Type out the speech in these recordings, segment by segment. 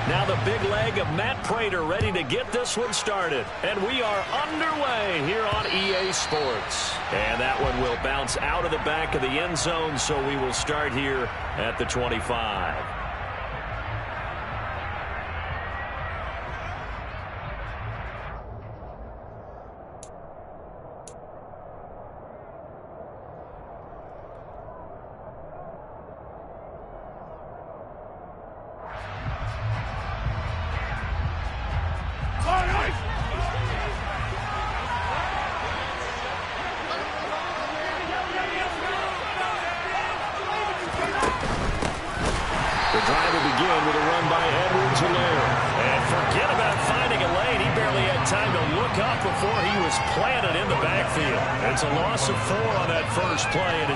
Now the big leg of Matt Prater ready to get this one started. And we are underway here on EA Sports. And that one will bounce out of the back of the end zone, so we will start here at the 25.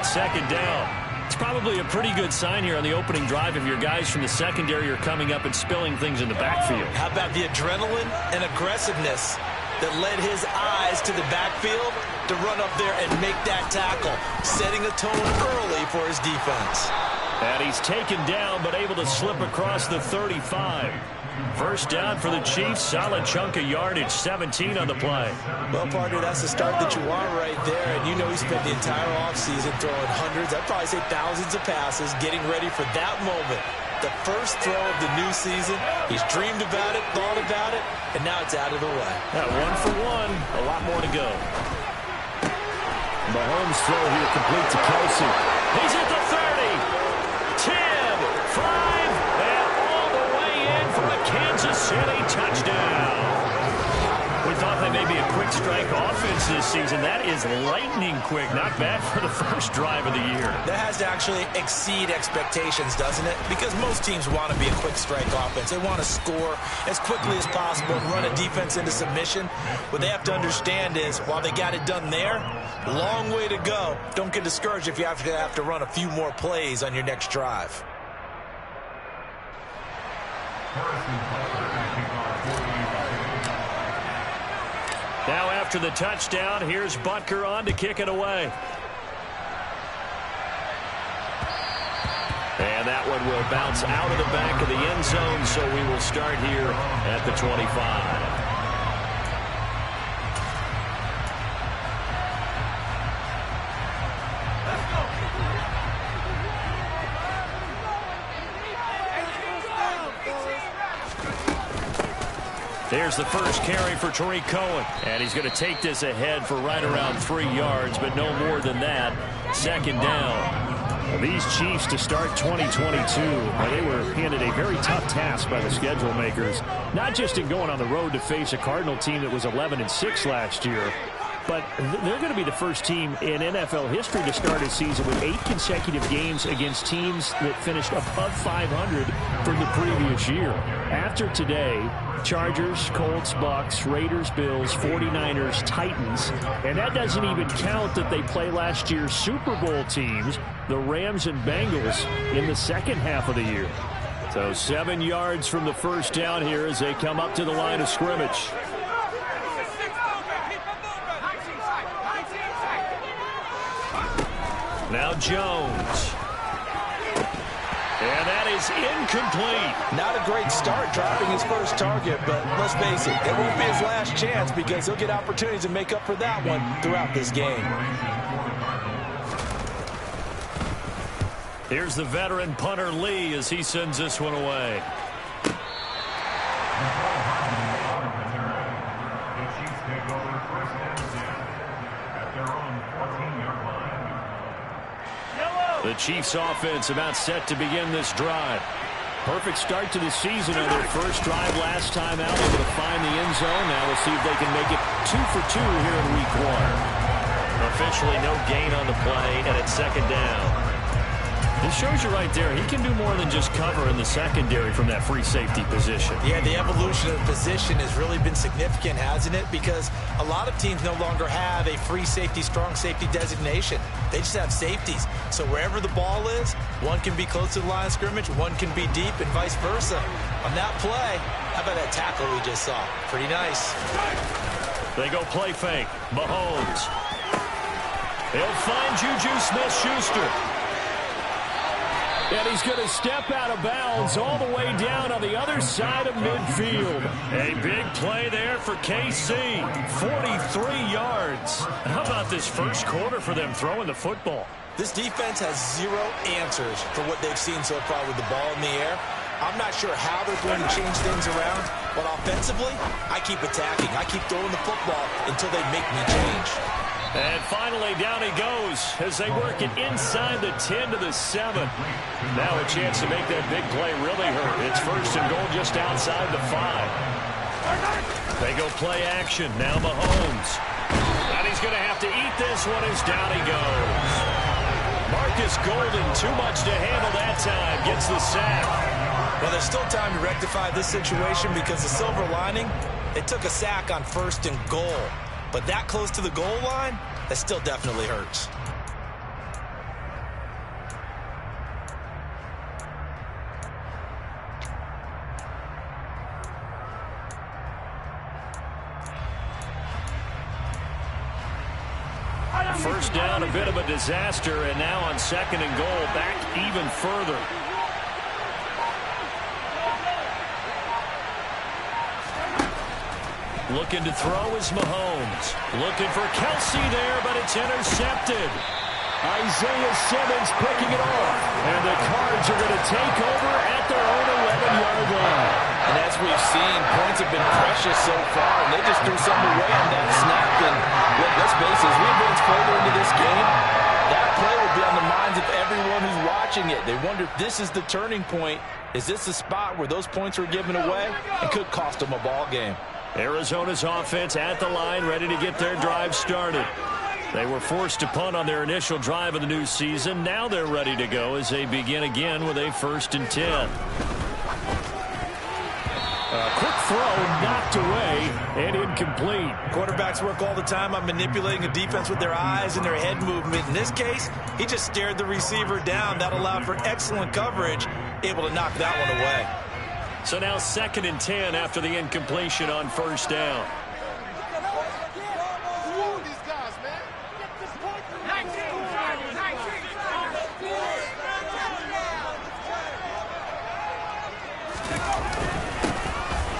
Second down. It's probably a pretty good sign here on the opening drive if your guys from the secondary are coming up and spilling things in the backfield. How about the adrenaline and aggressiveness that led his eyes to the backfield to run up there and make that tackle, setting a tone early for his defense. And he's taken down but able to slip across the 35. First down for the Chiefs. Solid chunk of yardage, 17 on the play. Well, partner, that's the start that you want right there. And you know he spent the entire offseason throwing hundreds, I'd probably say thousands of passes, getting ready for that moment. The first throw of the new season. He's dreamed about it, thought about it, and now it's out of the way. One for one. A lot more to go. Mahomes' throw here complete to Kelsey. He's at the 30. 10, 5, and all the way in for a Kansas City touchdown. We thought they may be a quick strike offense this season. That is lightning quick. Not bad for the first drive of the year. That has to actually exceed expectations, doesn't it? Because most teams want to be a quick strike offense. They want to score as quickly as possible and run a defense into submission. What they have to understand is, while they got it done there, long way to go. Don't get discouraged if you have to run a few more plays on your next drive. Now after the touchdown, here's Butker on to kick it away. And that one will bounce out of the back of the end zone, so we will start here at the 25. There's the first carry for Tariq Cohen. And he's going to take this ahead for right around 3 yards, but no more than that. Second down. These Chiefs to start 2022, they were handed a very tough task by the schedule makers, not just in going on the road to face a Cardinal team that was 11-6 last year, but they're going to be the first team in NFL history to start a season with 8 consecutive games against teams that finished above 500 from the previous year. After today, Chargers, Colts, Bucks, Raiders, Bills, 49ers, Titans. And that doesn't even count that they play last year's Super Bowl teams, the Rams and Bengals, in the second half of the year. So 7 yards from the first down here as they come up to the line of scrimmage. Now Jones. And that is incomplete. Not a great start dropping his first target, but let's face it, it won't be his last chance because he'll get opportunities to make up for that one throughout this game. Here's the veteran punter Lee as he sends this one away. The Chiefs offense about set to begin this drive. Perfect start to the season on their first drive last time out, able to find the end zone. Now we'll see if they can make it 2 for 2 here in week 1. Officially no gain on the play, and it's second down. This shows you right there, he can do more than just cover in the secondary from that free safety position. Yeah, the evolution of the position has really been significant, hasn't it? Because a lot of teams no longer have a free safety, strong safety designation. They just have safeties. So wherever the ball is, one can be close to the line of scrimmage, one can be deep, and vice versa. On that play, how about that tackle we just saw? Pretty nice. They go play fake. Mahomes. He'll find Juju Smith-Schuster. And he's going to step out of bounds all the way down on the other side of midfield. A big play there for KC. 43 yards. How about this first quarter for them throwing the football? This defense has zero answers for what they've seen so far with the ball in the air. I'm not sure how they're going to change things around, but offensively, I keep attacking. I keep throwing the football until they make me change. And finally, down he goes as they work it inside the 10 to the 7. Now a chance to make that big play really hurt. It's first and goal just outside the 5. They go play action. Now Mahomes. And he's going to have to eat this one as down he goes. Marcus Golden, too much to handle that time, gets the sack. Well, there's still time to rectify this situation because the silver lining, it took a sack on first and goal. But that close to the goal line, that still definitely hurts. First down, a bit of a disaster, and now on second and goal, back even further. Looking to throw is Mahomes. Looking for Kelsey there, but it's intercepted. Isaiah Simmons picking it off. And the Cards are going to take over at their own 11-yard line. And as we've seen, points have been precious so far, and they just threw something away on that snap. And let's face it, as we advance further into this game, that play will be on the minds of everyone who's watching it. They wonder if this is the turning point. Is this the spot where those points were given away? It could cost them a ball game. Arizona's offense at the line, ready to get their drive started. They were forced to punt on their initial drive of the new season. Now they're ready to go as they begin again with a 1st and 10. A quick throw knocked away and incomplete. Quarterbacks work all the time on manipulating a defense with their eyes and their head movement. In this case, he just stared the receiver down. That allowed for excellent coverage, able to knock that one away. So now 2nd and 10 after the incompletion on first down.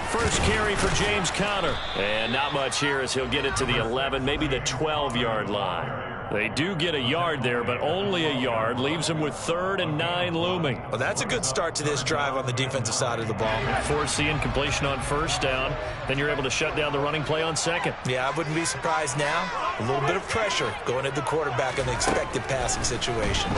First carry for James Conner. And not much here as he'll get it to the 11, maybe the 12-yard line. They do get a yard there, but only a yard. Leaves them with 3rd and 9 looming. Well, that's a good start to this drive on the defensive side of the ball. Force the incompletion on first down. Then you're able to shut down the running play on second. Yeah, I wouldn't be surprised now. A little bit of pressure going at the quarterback in the expected passing situation.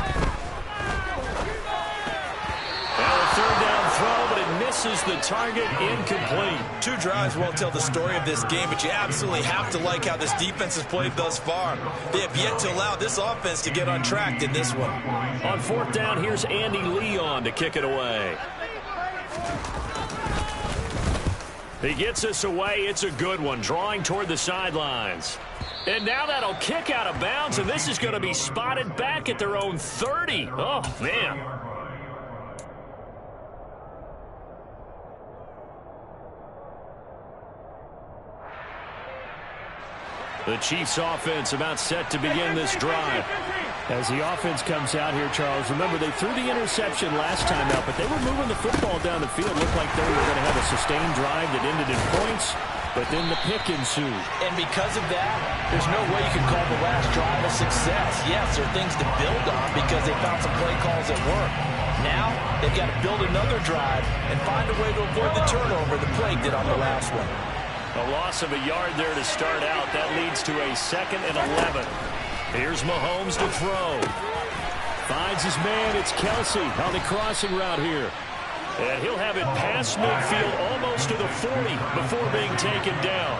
Well, a 3rd down throw, but it misses the target, incomplete. 2 drives won't tell the story of this game, but you absolutely have to like how this defense has played thus far. They have yet to allow this offense to get on track in this one. On 4th down, here's Andy Leon to kick it away. He gets us away. It's a good one, drawing toward the sidelines. And now that'll kick out of bounds, and this is going to be spotted back at their own 30. Oh, man. The Chiefs offense about set to begin this drive. As the offense comes out here, Charles, remember they threw the interception last time out, but they were moving the football down the field. Looked like they were going to have a sustained drive that ended in points, but then the pick ensued. And because of that, there's no way you can call the last drive a success. Yes, there are things to build on because they found some play calls that work. Now, they've got to build another drive and find a way to avoid the turnover the Plague did on the last one. A loss of a yard there to start out. That leads to a 2nd and 11. Here's Mahomes to throw. Finds his man. It's Kelsey on the crossing route here. And he'll have it past midfield almost to the 40 before being taken down.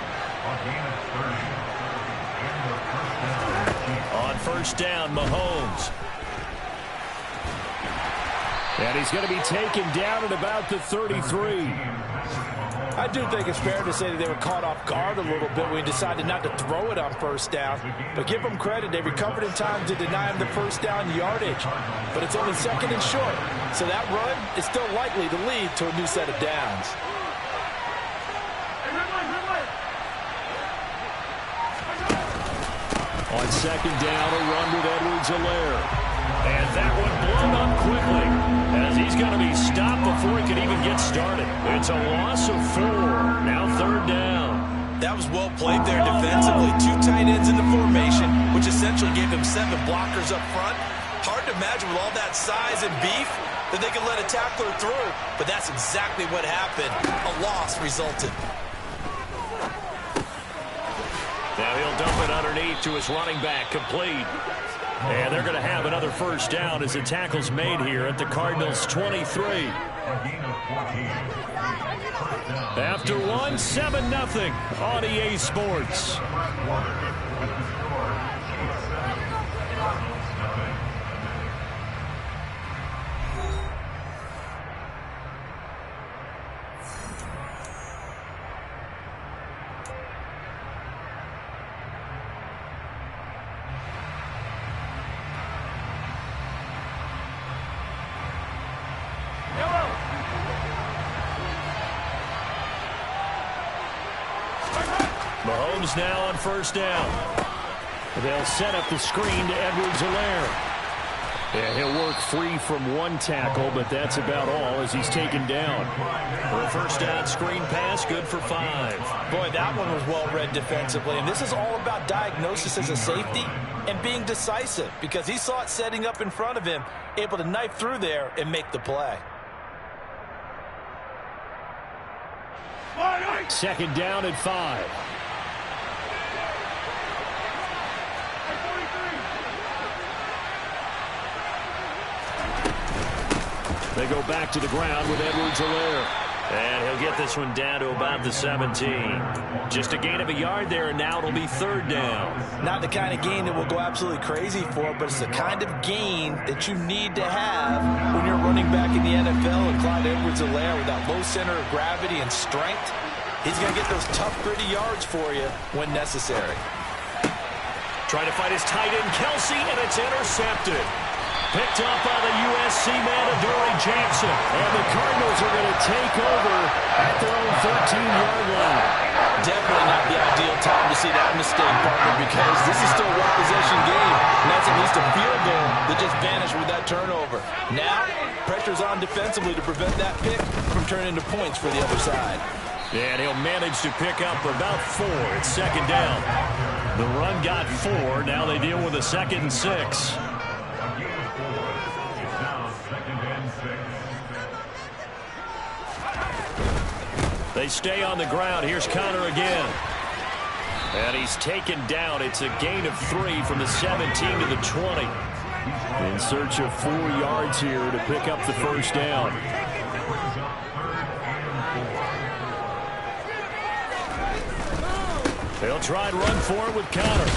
On first down, Mahomes. And he's going to be taken down at about the 33. I do think it's fair to say that they were caught off guard a little bit when he decided not to throw it on first down. But give them credit. They recovered in time to deny him the first down yardage. But it's only 2nd and short. So that run is still likely to lead to a new set of downs. On 2nd down, a run with Edwards-Helaire. And that one blown up quickly. going to be stopped before it can even get started. It's a loss of 4. Now 3rd down. That was well played there defensively. 2 tight ends in the formation, which essentially gave them 7 blockers up front. Hard to imagine with all that size and beef that they could let a tackler through. But that's exactly what happened. A loss resulted. Now he'll dump it underneath to his running back, complete. And they're going to have another first down as the tackle's made here at the Cardinals' 23. After 1, 7-0 on EA Sports. Mahomes now on first down. They'll set up the screen to Edwards-Helaire. And he'll work free from 1 tackle, but that's about all as he's taken down. For a first down screen pass, good for 5. Boy, that one was well read defensively. And this is all about diagnosis as a safety and being decisive, because he saw it setting up in front of him, able to knife through there and make the play. 2nd down and 5. They go back to the ground with Edwards-Helaire. And he'll get this one down to about the 17. Just a gain of a yard there, and now it'll be 3rd down. Not the kind of gain that will go absolutely crazy for, but it's the kind of gain that you need to have when you're running back in the NFL. And Clyde Edwards-Helaire, with that low center of gravity and strength, he's going to get those tough, gritty yards for you when necessary. Trying to fight his tight end, Kelsey, and it's intercepted. Picked up by the USC man, Adoree Jackson. And the Cardinals are going to take over at their own 13-yard line. Definitely not the ideal time to see that mistake, partner, because this is still a one-possession game. And that's at least a field goal that just vanished with that turnover. Now, pressure's on defensively to prevent that pick from turning into points for the other side. And he'll manage to pick up about 4. It's 2nd down. The run got 4. Now they deal with a 2nd and 6. They stay on the ground. Here's Connor again. And he's taken down. It's a gain of 3 from the 17 to the 20. In search of 4 yards here to pick up the first down. They'll try and run for it with Connor.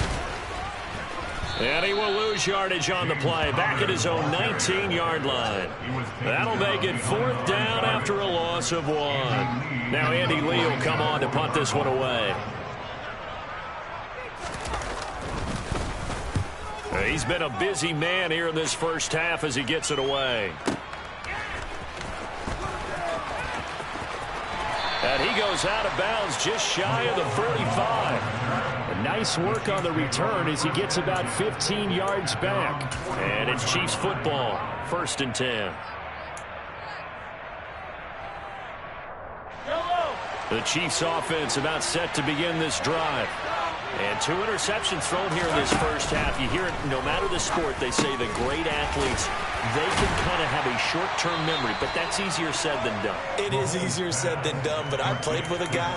And he will lose yardage on the play. Back at his own 19-yard line. That'll make it 4th down after a loss of 1. Now Andy Lee will come on to punt this one away. He's been a busy man here in this first half as he gets it away. And he goes out of bounds just shy of the 45. Nice work on the return as he gets about 15 yards back. And it's Chiefs football, 1st and 10. The Chiefs offense about set to begin this drive. And 2 interceptions thrown here in this first half. You hear it no matter the sport, they say the great athletes, they can kind of have a short-term memory, but that's easier said than done. It is easier said than done, but I played with a guy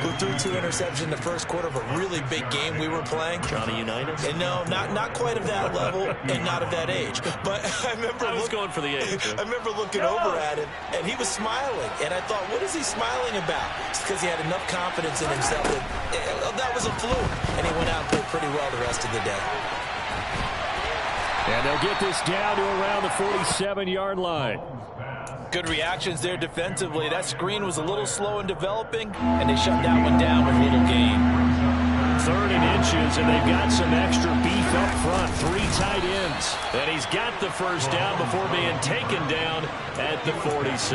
who threw 2 interceptions in the first quarter of a really big game we were playing. Johnny Unitas? And no, not quite of that level and not of that age. But I remember I was going for the age. I remember looking over at him, and he was smiling. And I thought, what is he smiling about? It's because he had enough confidence in himself that was a fluke. And he went out and played pretty well the rest of the day. And they'll get this down to around the 47-yard line. Good reactions there defensively. That screen was a little slow in developing, and they shut that one down with little gain. 3rd and inches, and they've got some extra beef up front. 3 tight ends. And he's got the first down before being taken down at the 46.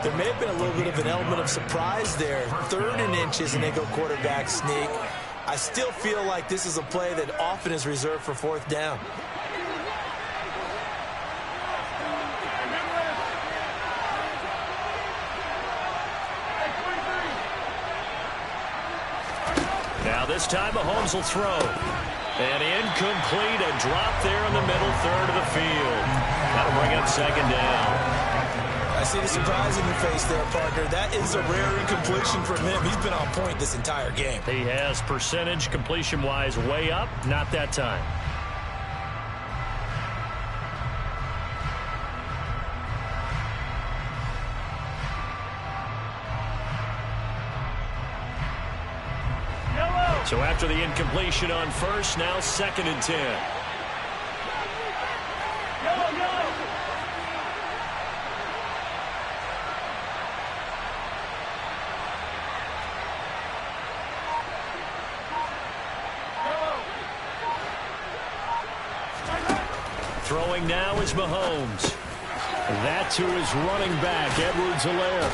There may have been a little bit of an element of surprise there. 3rd and inches, and they go quarterback sneak. I still feel like this is a play that often is reserved for 4th down. This time Mahomes will throw. And incomplete, a drop there in the middle third of the field. That'll bring up second down. I see the surprise in your face there, partner. That is a rare incompletion from him. He's been on point this entire game. He has percentage completion-wise way up, not that time. So after the incompletion on first, now 2nd and 10. Throwing now is Mahomes. That to his running back, Edwards-Helaire.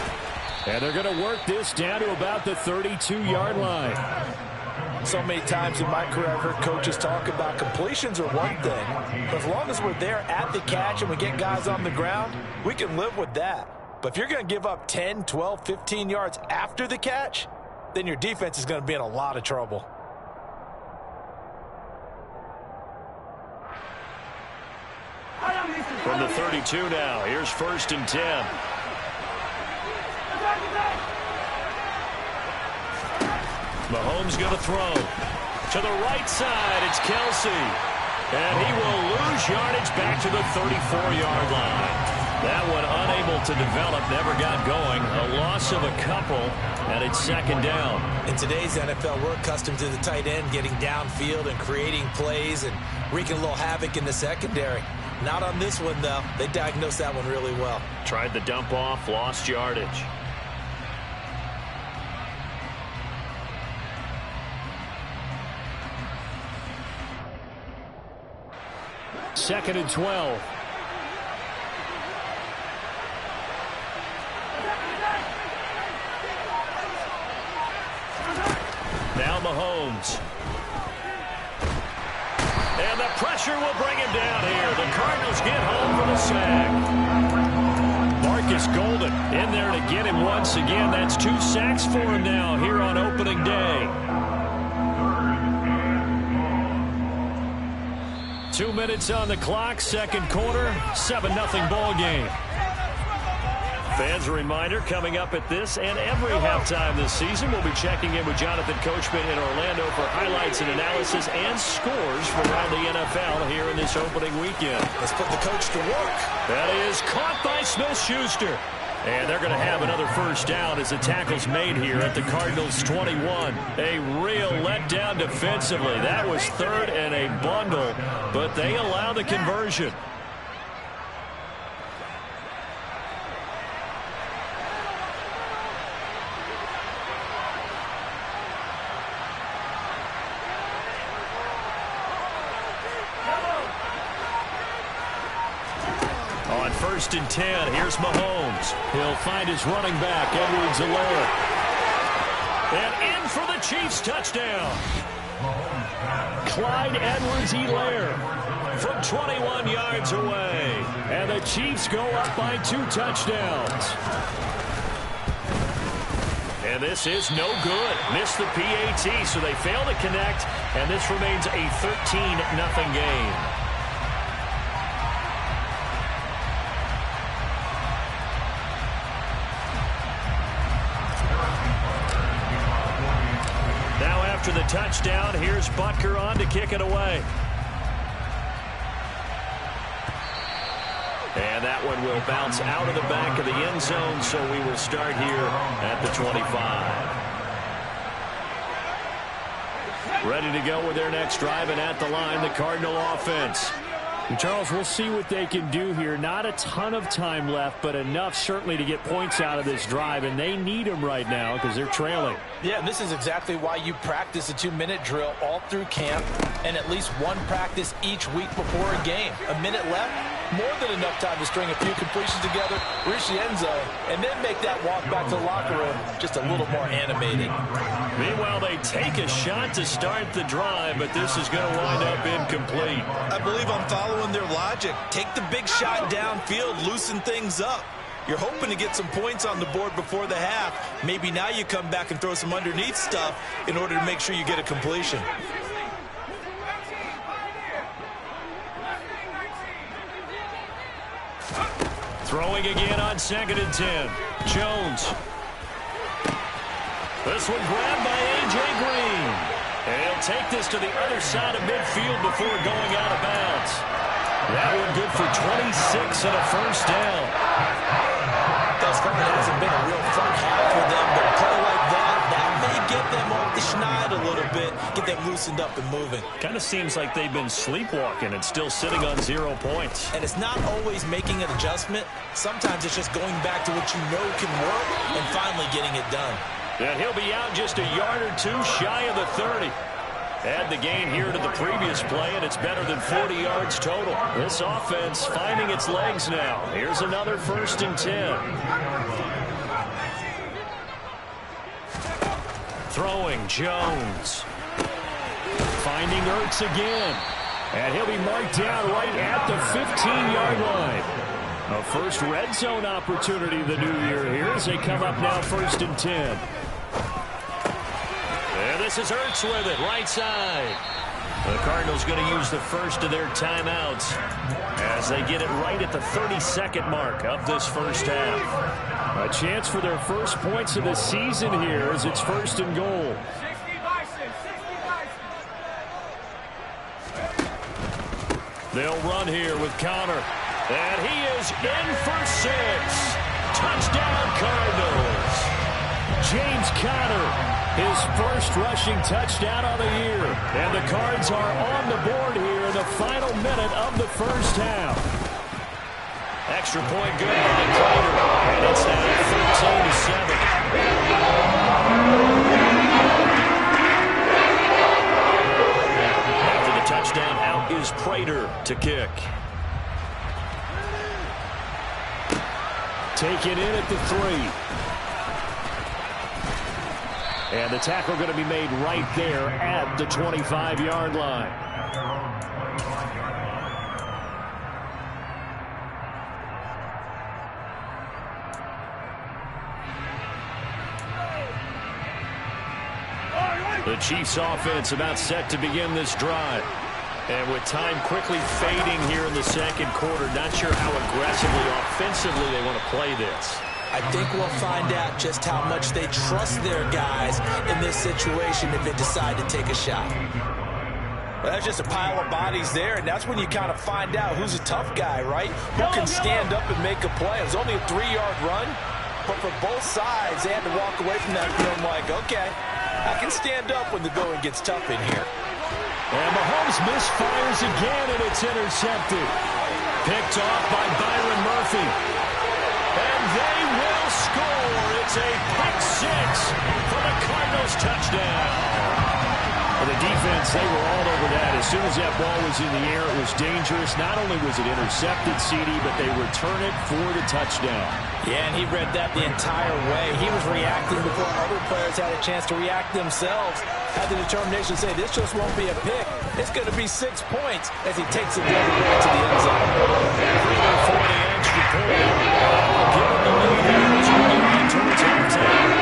And they're going to work this down to about the 32-yard line. So many times in my career I've heard coaches talk about completions are one thing, but as long as we're there at the catch and we get guys on the ground, we can live with that. But if you're going to give up 10, 12, 15 yards after the catch, then your defense is going to be in a lot of trouble. From the 32 now, here's 1st and 10. Mahomes going to throw. To the right side, it's Kelsey. And he will lose yardage back to the 34-yard line. That one unable to develop, never got going. A loss of a couple, and it's 2nd down. In today's NFL, we're accustomed to the tight end getting downfield and creating plays and wreaking a little havoc in the secondary. Not on this one, though. They diagnosed that one really well. Tried the dump off, lost yardage. 2nd and 12. Now Mahomes. And the pressure will bring him down here. The Cardinals get home for the sack. Marcus Golden in there to get him once again. That's 2 sacks for him now here on opening day. 2 minutes on the clock, 2nd quarter, 7-0 ball game. Fans, a reminder, coming up at this and every halftime this season, we'll be checking in with Jonathan Coachman in Orlando for highlights and analysis and scores from around the NFL here in this opening weekend. Let's put the coach to work. That is caught by Smith-Schuster. And they're going to have another 1st down as the tackle's made here at the Cardinals' 21. A real letdown defensively. That was 3rd and a bundle, but they allow the conversion. On 1st and 10, here's Mahomes. He'll find his running back, Edwards-Helaire. And in for the Chiefs touchdown. Clyde Edwards-Helaire from 21 yards away. And the Chiefs go up by 2 touchdowns. And this is no good. Missed the PAT, so they fail to connect. And this remains a 13-0 game. After the touchdown, here's Butker on to kick it away. And that one will bounce out of the back of the end zone, so we will start here at the 25. Ready to go with their next drive, and at the line, the Cardinal offense. And Charles, we'll see what they can do here. Not a ton of time left, but enough certainly to get points out of this drive, and they need them right now because they're trailing. Yeah, and this is exactly why you practice a 2-minute drill all through camp and at least one practice each week before a game. A minute left, more than enough time to string a few completions together, reach the end zone, and then make that walk back to the locker room just a little more animated. Meanwhile, they take a shot to start the drive, but this is going to wind up incomplete. I believe I'm following their logic. Take the big shot downfield, loosen things up. You're hoping to get some points on the board before the half. Maybe now you come back and throw some underneath stuff in order to make sure you get a completion. Throwing again on 2nd and 10. Jones. This one grabbed by A.J. Green. And he'll take this to the other side of midfield before going out of bounds. That one good for 26 and a first down. Thus far, it hasn't been a real fun half for them, but a play like that may get them off the schneid a little bit, get them loosened up and moving. Kind of seems like they've been sleepwalking and still sitting on 0 points. And it's not always making an adjustment. Sometimes it's just going back to what you know can work and finally getting it done. And he'll be out just a yard or two shy of the 30. Add the gain here to the previous play, and it's better than 40 yards total. This offense finding its legs now. Here's another 1st and 10. Throwing Jones. Finding Ertz again. And he'll be marked down right at the 15-yard line. A first red zone opportunity the new year here as they come up now 1st and 10. And this is Ertz with it, right side. The Cardinals going to use the first of their timeouts as they get it right at the 32nd mark of this first half. A chance for their first points of the season here as it's 1st and goal. They'll run here with Connor. And he is in for 6. Touchdown, Cardinals. James Conner, his first rushing touchdown of the year. And the Cards are on the board here in the final minute of the first half. Extra point good by Prater. And it's now 13-7. After the touchdown, out is Prater to kick. Taken in at the 3. And the tackle going to be made right there at the 25-yard line. The Chiefs offense about set to begin this drive. And with time quickly fading here in the second quarter, not sure how aggressively, offensively they want to play this. I think we'll find out just how much they trust their guys in this situation if they decide to take a shot. Well, that's just a pile of bodies there, and that's when you kind of find out who's a tough guy, right? Who can stand up and make a play. It was only a 3-yard run, but for both sides, they had to walk away from that feeling like, okay, I can stand up when the going gets tough in here. And Mahomes misfires again, and it's intercepted. Picked off by Byron Murphy. And they will score. It's a pick 6 for the Cardinals touchdown. Well, the defense, they were all over that. As soon as that ball was in the air, it was dangerous. Not only was it intercepted, CD, but they return it for the touchdown. Yeah, and he read that the entire way. He was reacting before other players had a chance to react themselves. Had the determination to say, this just won't be a pick. It's going to be 6 points as he takes it the other way to the end zone. For the extra point. Give him the lead as we get towards halftime.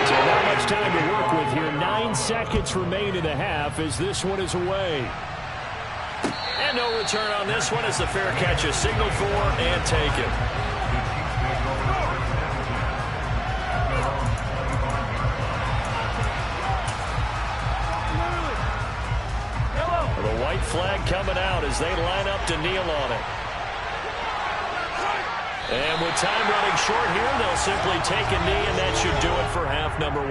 So not much time to work with here. 9 seconds remain in the half as this one is away. And no return on this one as the fair catch is signaled for and taken. The white flag coming out as they line up to kneel on it. And with time running short here, they'll simply take a knee, and that should do it for half number 1.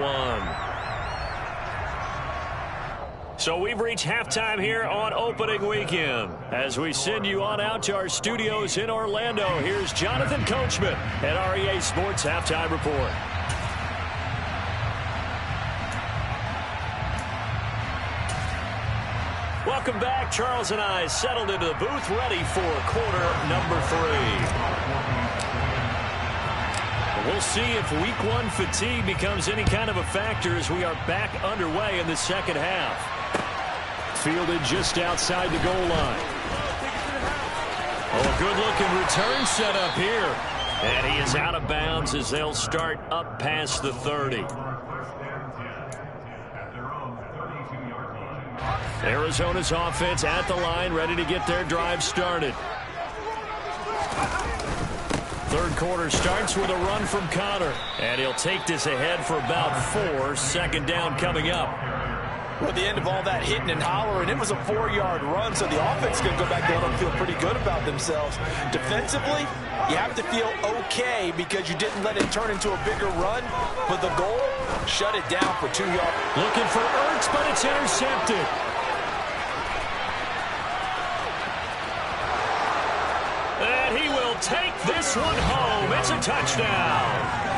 So we've reached halftime here on opening weekend. As we send you on out to our studios in Orlando, here's Jonathan Coachman at REA Sports Halftime Report. Welcome back. Charles and I settled into the booth, ready for quarter number 3. We'll see if week 1 fatigue becomes any kind of a factor as we are back underway in the second half. Fielded just outside the goal line. Oh, a good-looking return set up here. And he is out of bounds as they'll start up past the 30. Arizona's offense at the line, ready to get their drive started. Third quarter starts with a run from Connor. And he'll take this ahead for about 4. Second down coming up. Well, at the end of all that hitting and hollering, it was a 4-yard run, so the offense can go back there and feel pretty good about themselves. Defensively, you have to feel okay because you didn't let it turn into a bigger run, but the goal, shut it down for 2 yards. Looking for Ertz, but it's intercepted. And he will take this one home. It's a touchdown.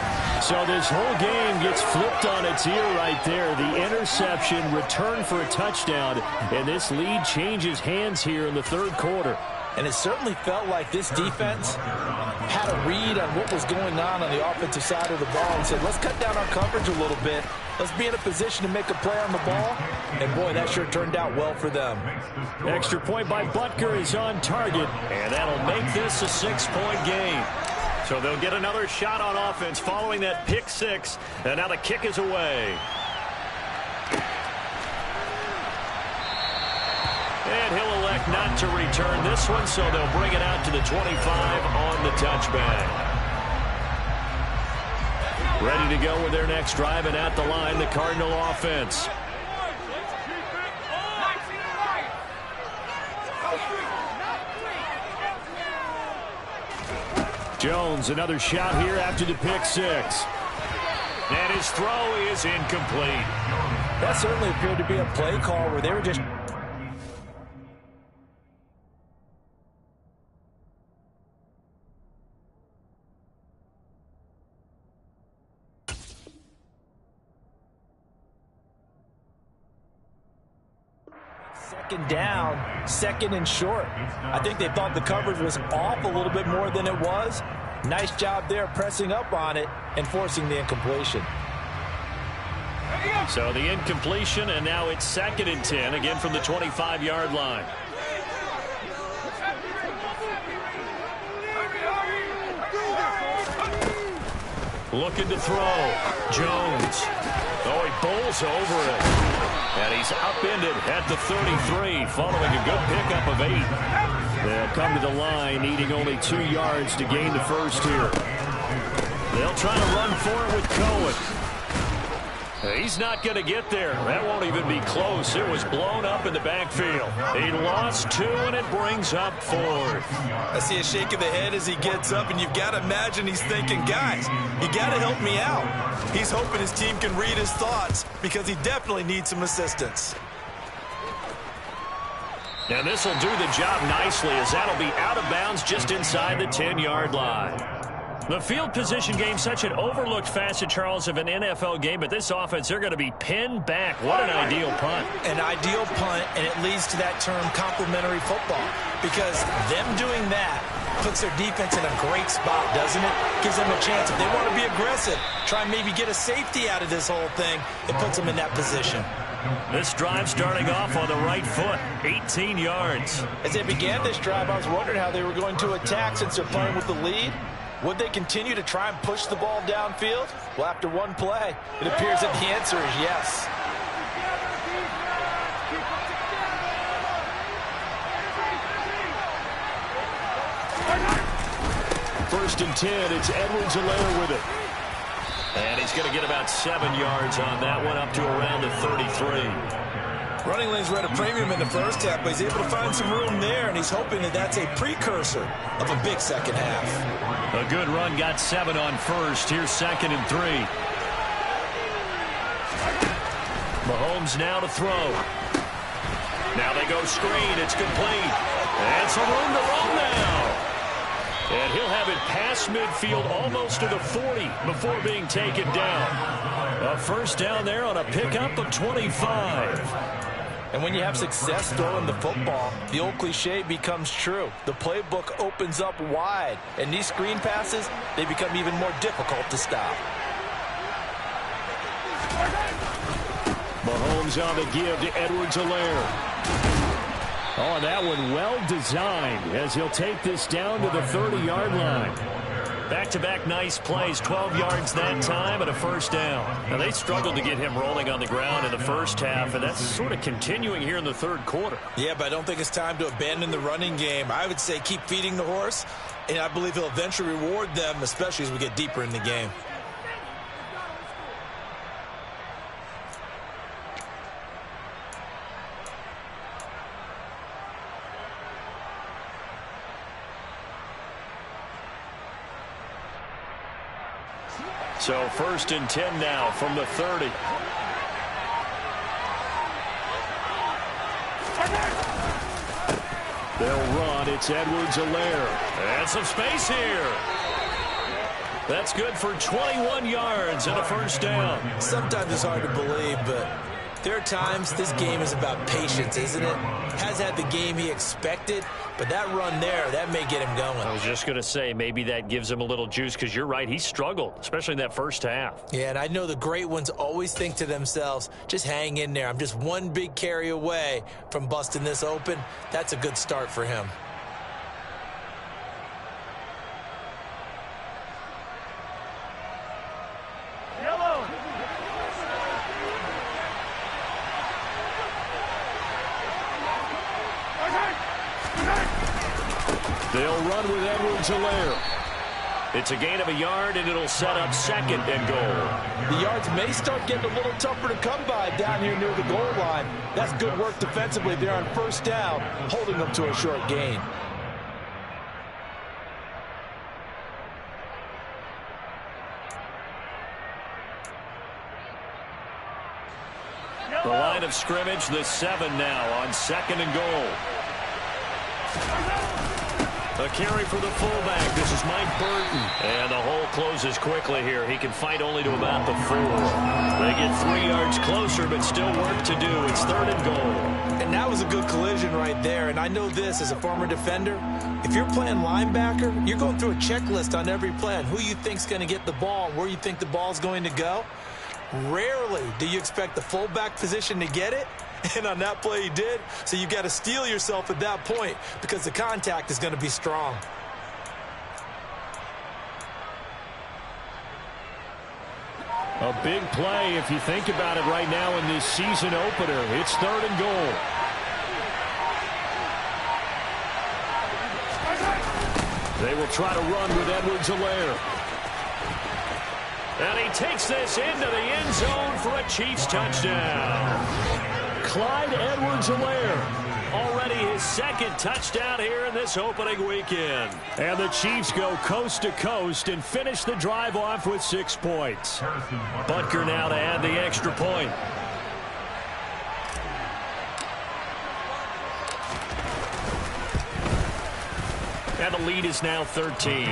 So this whole game gets flipped on its ear right there. The interception, return for a touchdown, and this lead changes hands here in the third quarter. And it certainly felt like this defense had a read on what was going on the offensive side of the ball and said, let's cut down our coverage a little bit. Let's be in a position to make a play on the ball. And, boy, that sure turned out well for them. Extra point by Butker is on target, and that'll make this a 6-point game. So they'll get another shot on offense following that pick 6, and now the kick is away. And he'll elect not to return this one, so they'll bring it out to the 25 on the touchback. Ready to go with their next drive, and at the line, the Cardinal offense. Jones, another shot here after the pick 6. And his throw is incomplete. That certainly appeared to be a play call where they were just... Second down, second and short. I think they thought the coverage was off a little bit more than it was. Nice job there pressing up on it and forcing the incompletion. So the incompletion, and now it's 2nd and 10, again from the 25-yard line. Looking to throw. Jones. Oh, he bowls over it. And he's upended at the 33, following a good pickup of 8. They'll come to the line, needing only 2 yards to gain the first here. They'll try to run for it with Cohen. He's not going to get there. That won't even be close. It was blown up in the backfield. He lost 2, and it brings up 4th. I see a shake of the head as he gets up, and you've got to imagine he's thinking, guys, you got to help me out. He's hoping his team can read his thoughts because he definitely needs some assistance. And this will do the job nicely, as that'll be out of bounds just inside the 10-yard line. The field position game, such an overlooked facet, Charles, of an NFL game, but this offense, they're going to be pinned back. What an ideal punt. An ideal punt, and it leads to that term complementary football, because them doing that puts their defense in a great spot, doesn't it? Gives them a chance. If they want to be aggressive, try and maybe get a safety out of this whole thing, it puts them in that position. This drive starting off on the right foot, 18 yards. As they began this drive, I was wondering how they were going to attack since they're playing with the lead. Would they continue to try and push the ball downfield? Well, after one play, it appears that the answer is yes. First and 10, it's Edwards-Helaire with it. And he's going to get about 7 yards on that one, up to around the 33. Running lanes were at a premium in the first half, but he's able to find some room there, and he's hoping that that's a precursor of a big second half. A good run, got 7 on first. Here's 2nd and 3. Mahomes now to throw. Now they go screen. It's complete. And some room to run now. And he'll have it past midfield almost to the 40 before being taken down. A first down there on a pickup of 25. And when you have success throwing the football, the old cliche becomes true. The playbook opens up wide, and these screen passes, they become even more difficult to stop. Mahomes on the give to Edwards-Helaire. Oh, and that one well designed as he'll take this down to the 30-yard line. Back-to-back nice plays, 12 yards that time and a first down. Now, they struggled to get him rolling on the ground in the first half, and that's sort of continuing here in the third quarter. Yeah, but I don't think it's time to abandon the running game. I would say keep feeding the horse, and I believe he'll eventually reward them, especially as we get deeper in the game. So 1st and 10 now from the 30. They'll run. It's Edwards-Helaire. And some space here. That's good for 21 yards and a first down. Sometimes it's hard to believe, but there are times this game is about patience, isn't it? Has had the game he expected, but that run there, that may get him going. I was just going to say, maybe that gives him a little juice, because you're right, he struggled, especially in that first half. Yeah, and I know the great ones always think to themselves, just hang in there. I'm just one big carry away from busting this open. That's a good start for him. They'll run with Edwards-Helaire. It's a gain of a yard, and it'll set up 2nd and goal. The yards may start getting a little tougher to come by down here near the goal line. That's good work defensively there on first down, holding them to a short gain. The line of scrimmage, the 7 now on 2nd and goal. A carry for the fullback. This is Mike Burton. And the hole closes quickly here. He can fight only to about the 4. They get 3 yards closer, but still work to do. It's 3rd and goal. And that was a good collision right there. And I know this as a former defender. If you're playing linebacker, you're going through a checklist on every play on who you think's going to get the ball and where you think the ball's going to go. Rarely do you expect the fullback position to get it. And on that play he did. So you got to steel yourself at that point because the contact is going to be strong. A big play if you think about it right now in this season opener. It's 3rd and goal. They will try to run with Edwards-Helaire. And he takes this into the end zone for a Chiefs touchdown. Clyde Edwards-Helaire, already his 2nd touchdown here in this opening weekend. And the Chiefs go coast to coast and finish the drive off with 6 points. Butker now to add the extra point. And the lead is now 13.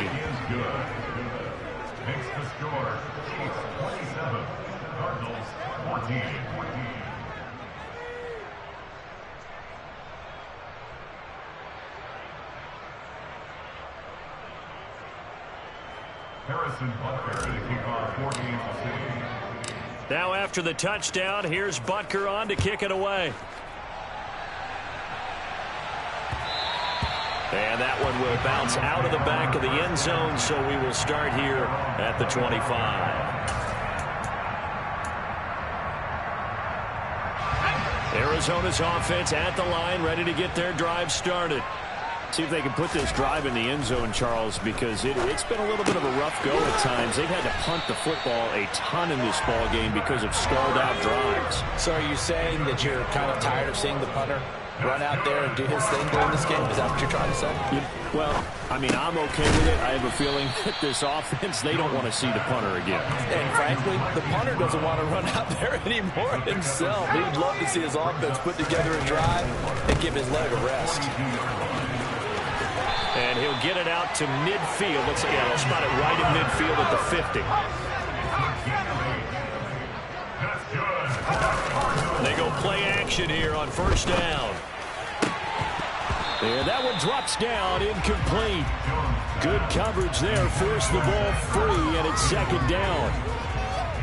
Makes the score Chiefs 27, Cardinals 14. Harrison Butker to kick off 4 games of city. Now after the touchdown, here's Butker on to kick it away. And that one will bounce out of the back of the end zone, so we will start here at the 25. Arizona's offense at the line, ready to get their drive started. See if they can put this drive in the end zone, Charles, because it's been a little bit of a rough go at times. They've had to punt the football a ton in this ball game because of stalled-out drives. So are you saying that you're kind of tired of seeing the punter run out there and do his thing during this game? Is that what you're trying to say? Well, I mean, I'm okay with it. I have a feeling that this offense, they don't want to see the punter again. And frankly, the punter doesn't want to run out there anymore himself. He'd love to see his offense put together a drive and give his leg a rest. And he'll get it out to midfield. Let's see, yeah, they'll spot it right in midfield at the 50. They go play action here on first down. And that one drops down, incomplete. Good coverage there, forced the ball free, and it's 2nd down.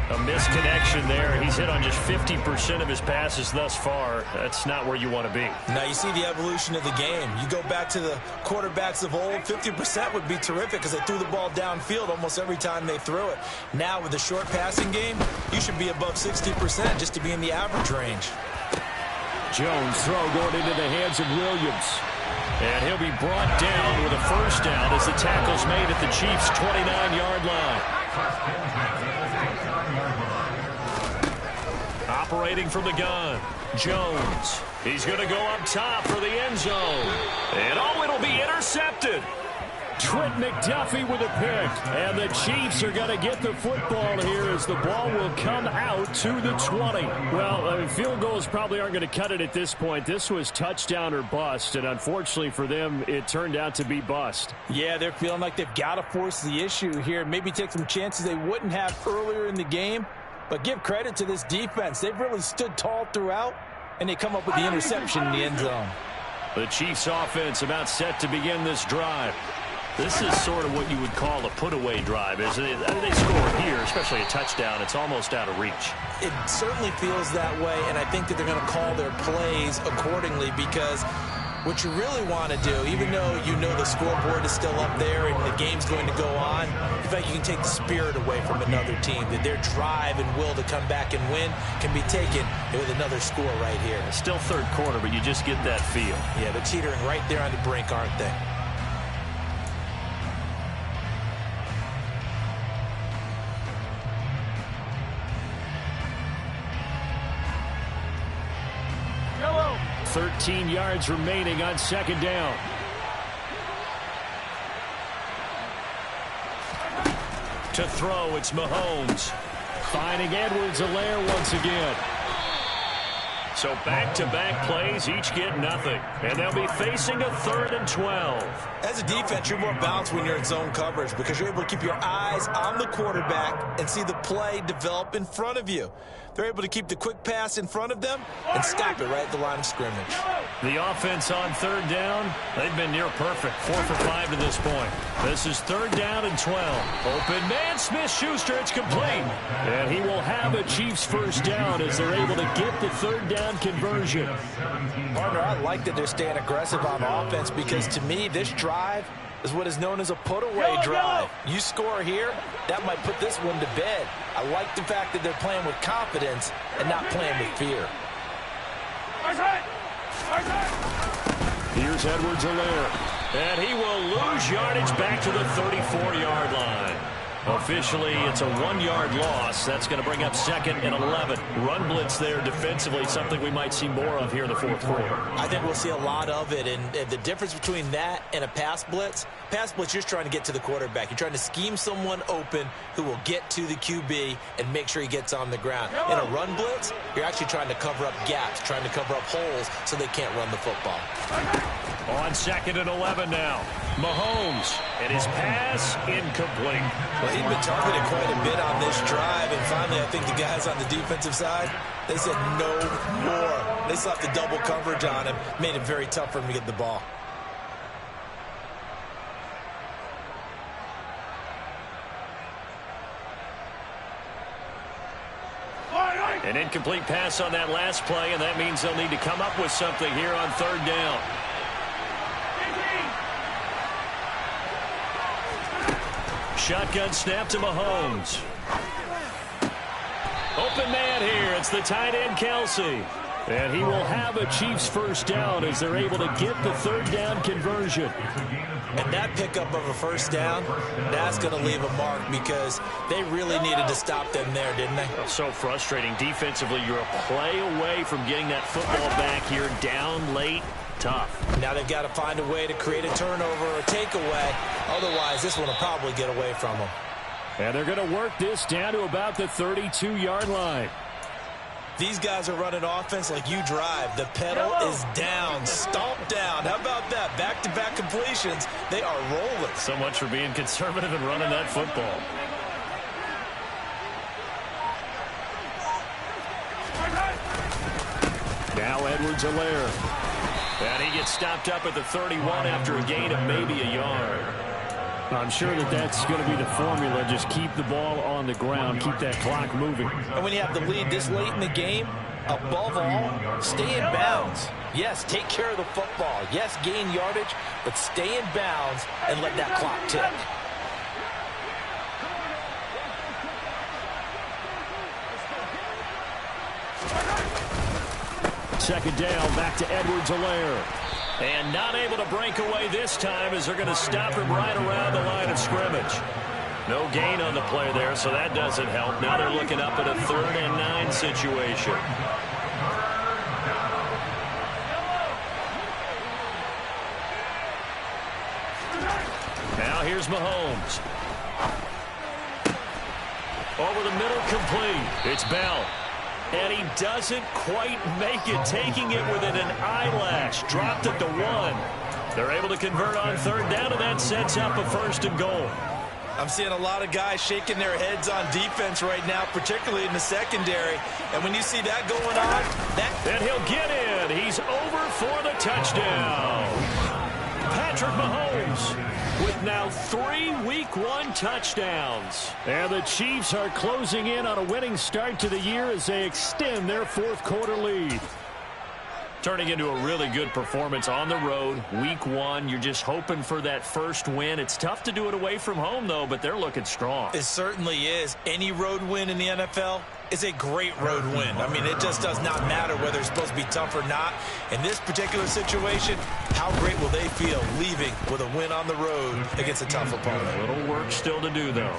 A misconnection there. He's hit on just 50% of his passes thus far. That's not where you want to be. Now you see the evolution of the game. You go back to the quarterbacks of old, 50% would be terrific because they threw the ball downfield almost every time they threw it. Now with the short passing game, you should be above 60% just to be in the average range. Jones throw going into the hands of Williams. And he'll be brought down with a first down as the tackle's made at the Chiefs' 29-yard line. Operating from the gun, Jones. He's going to go up top for the end zone. And it'll be intercepted. Trent McDuffie with a pick. And the Chiefs are going to get the football here as the ball will come out to the 20. Well, field goals probably aren't going to cut it at this point. This was touchdown or bust, and unfortunately for them, it turned out to be bust. Yeah, they're feeling like they've got to force the issue here. Maybe take some chances they wouldn't have earlier in the game. But give credit to this defense. They've really stood tall throughout, and they come up with the interception in the end zone. The Chiefs offense about set to begin this drive. This is sort of what you would call a put-away drive, isn't it? They score here, especially a touchdown. It's almost out of reach. It certainly feels that way, and I think that they're going to call their plays accordingly because what you really want to do, even though you know the scoreboard is still up there and the game's going to go on, in fact, you can take the spirit away from another team, that their drive and will to come back and win can be taken with another score right here. It's still third quarter, but you just get that feel. Yeah, they're teetering right there on the brink, aren't they? Yellow. 13 yards remaining on second down. To throw, it's Mahomes. Finding Edwards-Helaire once again. So back-to-back plays, each get nothing. And they'll be facing a 3rd and 12. As a defense, you're more balanced when you're in zone coverage because you're able to keep your eyes on the quarterback and see the play develop in front of you. They're able to keep the quick pass in front of them and stop it right at the line of scrimmage. The offense on 3rd down, they've been near perfect. 4 for 5 to this point. This is 3rd down and 12. Open man, Smith-Schuster, it's complete. And he will have a Chiefs first down as they're able to get the 3rd down conversion. Partner, I like that they're staying aggressive on offense because to me, this drive is what is known as a put-away drive. You score here, that might put this one to bed. I like the fact that they're playing with confidence and not playing with fear. Here's Edwards-Helaire. And he will lose yardage back to the 34-yard line. Officially, it's a 1-yard loss. That's going to bring up 2nd and 11. Run blitz there defensively, something we might see more of here in the 4th quarter. I think we'll see a lot of it, and the difference between that and a pass blitz, you're just trying to get to the quarterback. You're trying to scheme someone open who will get to the QB and make sure he gets on the ground. In a run blitz, you're actually trying to cover up gaps, trying to cover up holes so they can't run the football. On 2nd and 11 now. Mahomes, and his pass incomplete. Well, he'd been targeted quite a bit on this drive, and finally I think the guys on the defensive side, they said no more. They slapped the double coverage on him, made it very tough for him to get the ball. An incomplete pass on that last play, and that means they'll need to come up with something here on 3rd down. Shotgun snap to Mahomes. Open man here. It's the tight end, Kelsey. And he will have a Chiefs first down as they're able to get the 3rd down conversion. And that pickup of a first down, that's going to leave a mark because they really needed to stop them there, didn't they? So frustrating. Defensively, you're a play away from getting that football back here down late. Tough. Now they've got to find a way to create a turnover or takeaway. Otherwise, this one will probably get away from them. And they're going to work this down to about the 32-yard line. These guys are running offense like you drive. The pedal is down, stomp down. How about that? Back-to-back completions. They are rolling. So much for being conservative and running that football. Now Edwards-Helaire. And he gets stopped up at the 31 after a gain of maybe a yard. I'm sure that's going to be the formula. Just keep the ball on the ground, keep that clock moving. And when you have the lead this late in the game, above all, stay in bounds. Yes, take care of the football. Yes, gain yardage, but stay in bounds and let that clock tick. Second down, back to Edwards-Helaire. And not able to break away this time as they're going to stop him right around the line of scrimmage. No gain on the play there, so that doesn't help. Now they're looking up at a 3rd and 9 situation. Now here's Mahomes. Over the middle, complete. It's Bell. And he doesn't quite make it, taking it within an eyelash. Dropped it to 1. They're able to convert on 3rd down, and that sets up a 1st and goal. I'm seeing a lot of guys shaking their heads on defense right now, particularly in the secondary. And when you see that going on, and he'll get in. He's over for the touchdown. Patrick Mahomes with now 3 Week 1 touchdowns. And the Chiefs are closing in on a winning start to the year as they extend their 4th quarter lead. Turning into a really good performance on the road. Week 1, you're just hoping for that first win. It's tough to do it away from home, though, but they're looking strong. It certainly is. Any road win in the NFL is a great road win. I mean, it just does not matter whether it's supposed to be tough or not. In this particular situation, how great will they feel leaving with a win on the road against a tough opponent? A little work still to do, though.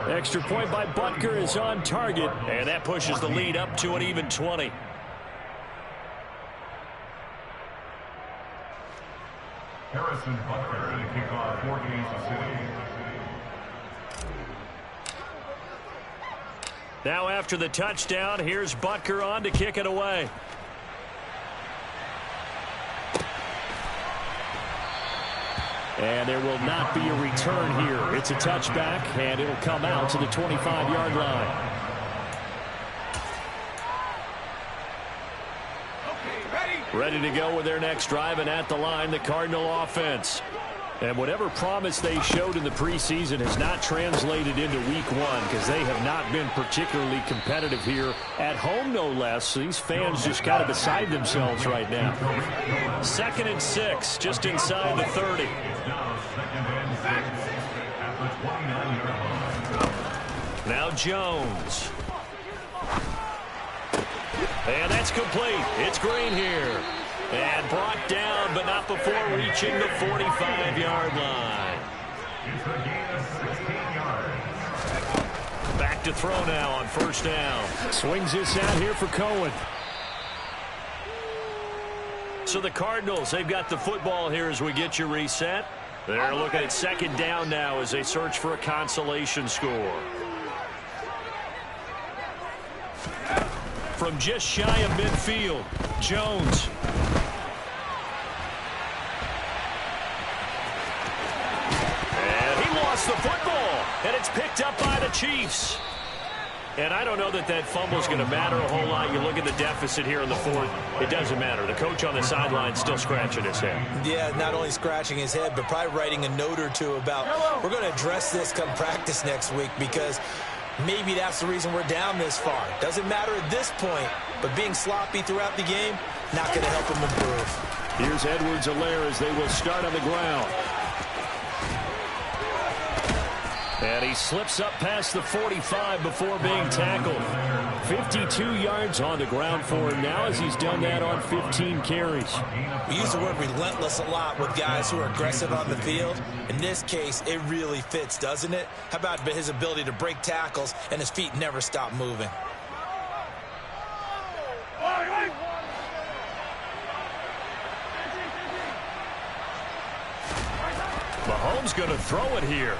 Extra point by Butker is on target, and that pushes the lead up to an even 20. Harrison Butker to kick off for Kansas City. Now after the touchdown, here's Butker on to kick it away. And there will not be a return here. It's a touchback, and it'll come out to the 25-yard line. Ready to go with their next drive, and at the line, the Cardinal offense. And whatever promise they showed in the preseason has not translated into Week 1 because they have not been particularly competitive here at home, no less. These fans just kind of beside themselves right now. 2nd and 6, just inside the 30. Now Jones. And that's complete. It's Green here. And brought down, but not before reaching the 45-yard line. Back to throw now on 1st down. Swings this out here for Cohen. So the Cardinals, they've got the football here as we get you reset. They're looking at 2nd down now as they search for a consolation score. From just shy of midfield, Jones. And he lost the football, and it's picked up by the Chiefs. And I don't know that fumble's going to matter a whole lot. You look at the deficit here in the 4th. It doesn't matter. The coach on the sideline still scratching his head. Yeah, not only scratching his head, but probably writing a note or two about, we're going to address this come practice next week because maybe that's the reason we're down this far. Doesn't matter at this point, but being sloppy throughout the game, not going to help him improve. Here's Edwards-Helaire as they will start on the ground. And he slips up past the 45 before being tackled. 52 yards on the ground for him now as he's done that on 15 carries. We use the word relentless a lot with guys who are aggressive on the field. In this case, it really fits, doesn't it? How about his ability to break tackles and his feet never stop moving? Mahomes going to throw it here.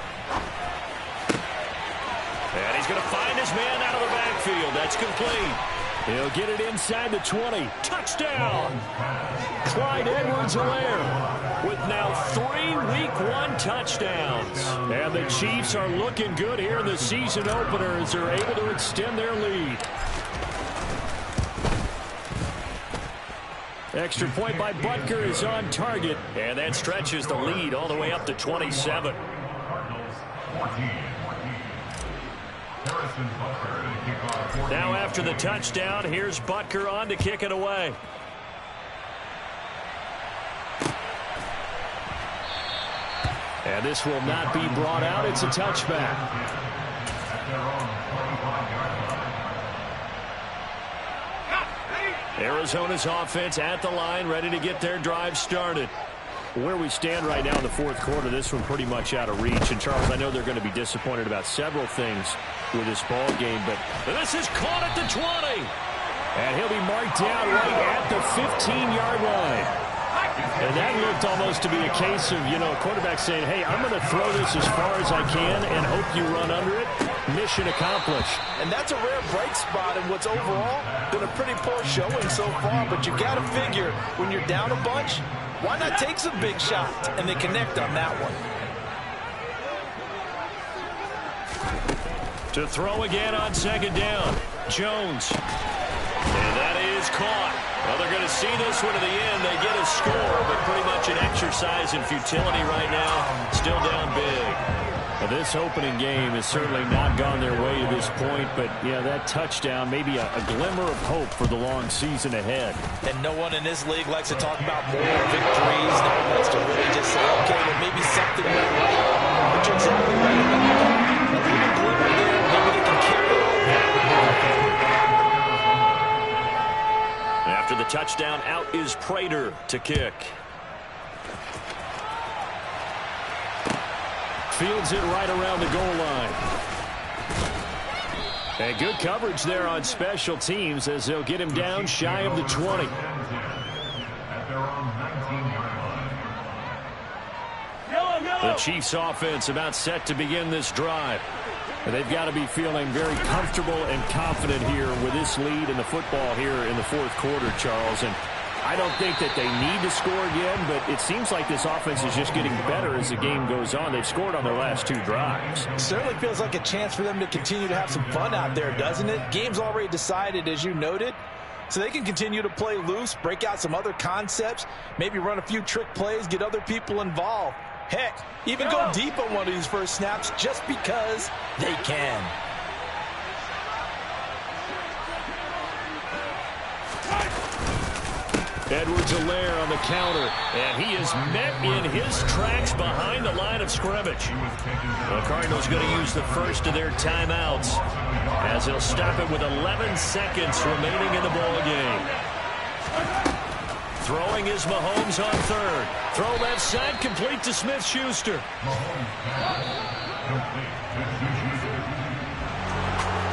And he's going to find his man out of the backfield. That's complete. He'll get it inside the 20. Touchdown! Clyde Edwards-Helaire with now 3 Week 1 touchdowns. And the Chiefs are looking good here in the season opener as they're able to extend their lead. Extra point by Butker is on target. And that stretches the lead all the way up to 27. Now after the touchdown, here's Butker on to kick it away. And this will not be brought out. It's a touchback. Arizona's offense at the line, ready to get their drive started. Where we stand right now in the fourth quarter, this one pretty much out of reach. And, Charles, I know they're going to be disappointed about several things with this ball game, but this is caught at the 20. And he'll be marked down right at the 15-yard line. And that looked almost to be a case of, a quarterback saying, hey, I'm going to throw this as far as I can and hope you run under it. Mission accomplished. And that's a rare bright spot in what's overall been a pretty poor showing so far. But you got to figure when you're down a bunch, why not take some big shots? And they connect on that one. To throw again on second down. Jones. And that is caught. Well, they're going to see this one to the end. They get a score, but pretty much an exercise in futility right now. Still down big. Well, this opening game has certainly not gone their way to this point, but, that touchdown, maybe a glimmer of hope for the long season ahead. And no one in this league likes to talk about more victories. No one likes to really just say, okay, well, maybe something went right. But you're exactly right about that. A little glimmer there, maybe they can carry it over. After the touchdown, out is Prater to kick. Fields it right around the goal line. And good coverage there on special teams as they'll get him down shy of the 20. The Chiefs offense about set to begin this drive. And they've got to be feeling very comfortable and confident here with this lead in the football here in the fourth quarter, Charles. And I don't think that they need to score again, but it seems like this offense is just getting better as the game goes on. They've scored on their last two drives. Certainly feels like a chance for them to continue to have some fun out there, doesn't it? Game's already decided, as you noted, so they can continue to play loose, break out some other concepts, maybe run a few trick plays, get other people involved. Heck, even go deep on one of these first snaps just because they can. Edwards-Helaire on the counter, and he is met in his tracks behind the line of scrimmage. The Cardinals going to use the first of their timeouts as they'll stop it with 11 seconds remaining in the ball game. Throwing is Mahomes on third. Throw left side, complete to Smith-Schuster.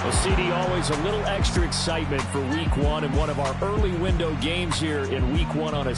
Well, CD, always a little extra excitement for Week 1 and one of our early window games here in Week 1 on a